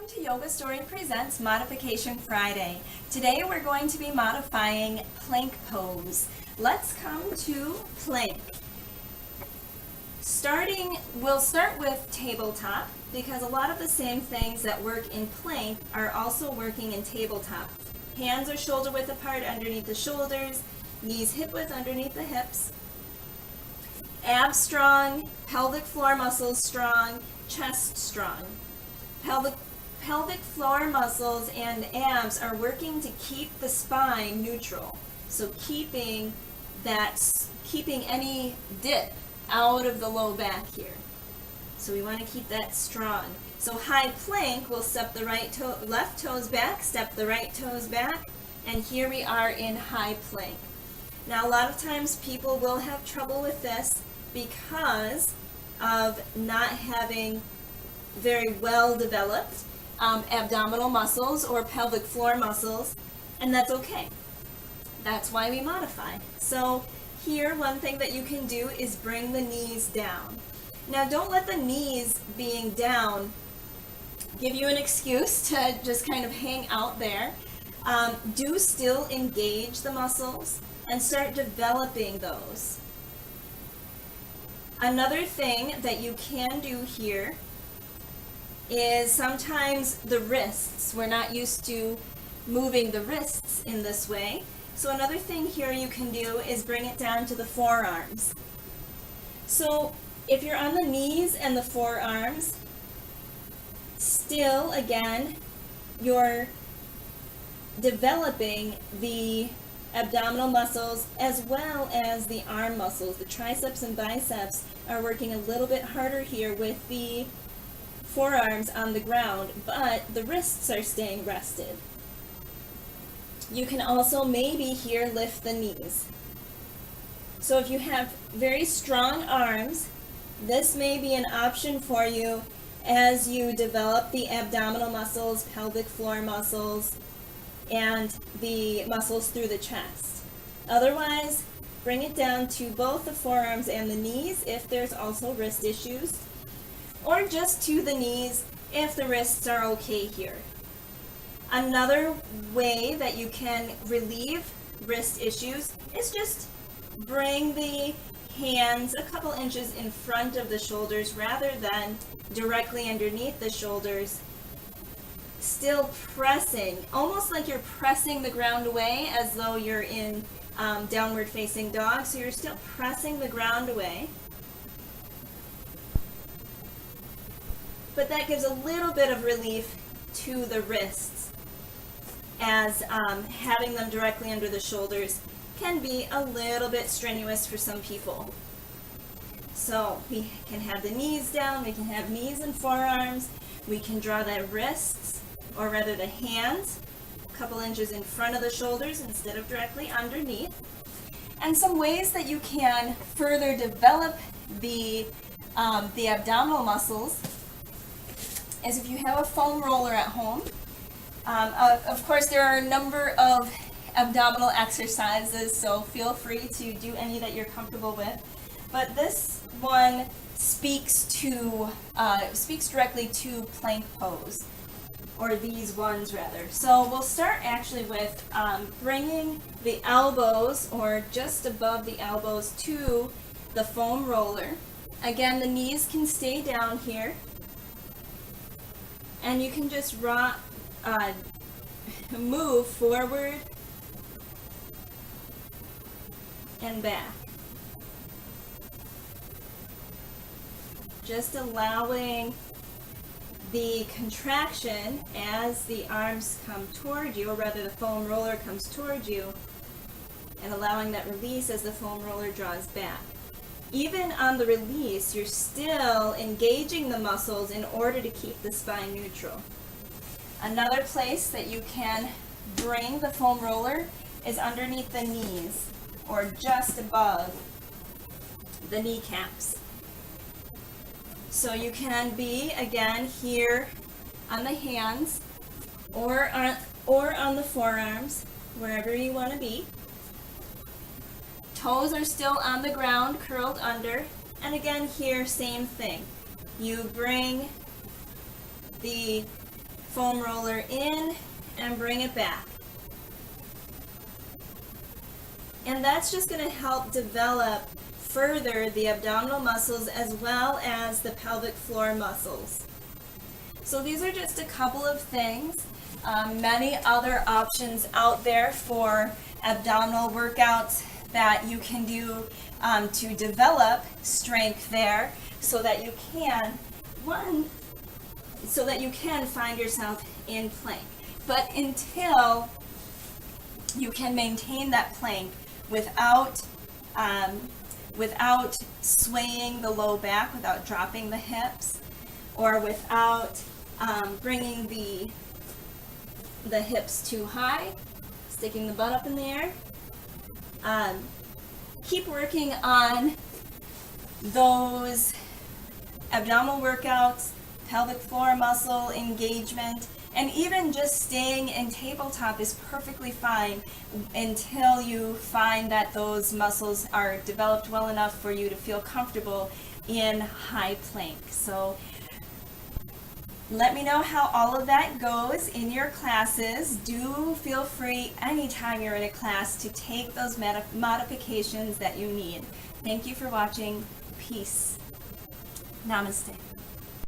Welcome to Yoga Story Presents Modification Friday. Today we're going to be modifying plank pose. Let's come to plank. We'll start with tabletop because a lot of the same things that work in plank are also working in tabletop. Hands are shoulder width apart underneath the shoulders, knees hip width underneath the hips. Abs strong, pelvic floor muscles strong, chest strong. Pelvic floor muscles and abs are working to keep the spine neutral. So keeping any dip out of the low back here. So we want to keep that strong. So high plank, we'll step the left toes back, step the right toes back, and here we are in high plank. Now a lot of times people will have trouble with this because of not having very well developed abdominal muscles or pelvic floor muscles, and that's okay. That's why we modify. So here, one thing that you can do is bring the knees down. Now don't let the knees being down give you an excuse to just kind of hang out there. Do still engage the muscles and start developing those. Another thing that you can do here is sometimes the wrists. We're not used to moving the wrists in this way. So another thing here you can do is bring it down to the forearms. So if you're on the knees and the forearms, still again, you're developing the abdominal muscles as well as the arm muscles. The triceps and biceps are working a little bit harder here with the forearms on the ground, but the wrists are staying rested. You can also maybe here lift the knees. So if you have very strong arms, this may be an option for you as you develop the abdominal muscles, pelvic floor muscles, and the muscles through the chest. Otherwise, bring it down to both the forearms and the knees if there's also wrist issues, or just to the knees if the wrists are okay here. Another way that you can relieve wrist issues is just bring the hands a couple inches in front of the shoulders rather than directly underneath the shoulders. Still pressing, almost like you're pressing the ground away as though you're in downward facing dog, so you're still pressing the ground away. But that gives a little bit of relief to the wrists, as having them directly under the shoulders can be a little bit strenuous for some people. So we can have the knees down, we can have knees and forearms, we can draw the wrists, or rather the hands, a couple inches in front of the shoulders instead of directly underneath. And some ways that you can further develop the abdominal muscles is if you have a foam roller at home. Of course, there are a number of abdominal exercises, so feel free to do any that you're comfortable with. But this one speaks directly to plank pose, or these ones rather. So we'll start actually with bringing the elbows, or just above the elbows, to the foam roller. Again, the knees can stay down here. And you can just move forward and back. Just allowing the contraction as the arms come toward you, or rather the foam roller comes toward you, and allowing that release as the foam roller draws back. Even on the release, you're still engaging the muscles in order to keep the spine neutral. Another place that you can bring the foam roller is underneath the knees, or just above the kneecaps. So you can be, again, here on the hands, or on the forearms, wherever you want to be. Toes are still on the ground, curled under, and again here, same thing. You bring the foam roller in and bring it back. And that's just going to help develop further the abdominal muscles as well as the pelvic floor muscles. So these are just a couple of things. Many other options out there for abdominal workouts that you can do to develop strength there so that you can find yourself in plank. But until you can maintain that plank without swaying the low back, without dropping the hips, or without bringing the hips too high, sticking the butt up in the air. Keep working on those abdominal workouts, pelvic floor muscle engagement, and even just staying in tabletop is perfectly fine until you find that those muscles are developed well enough for you to feel comfortable in high plank. So let me know how all of that goes in your classes. Do feel free anytime you're in a class to take those modifications that you need. Thank you for watching. Peace. Namaste.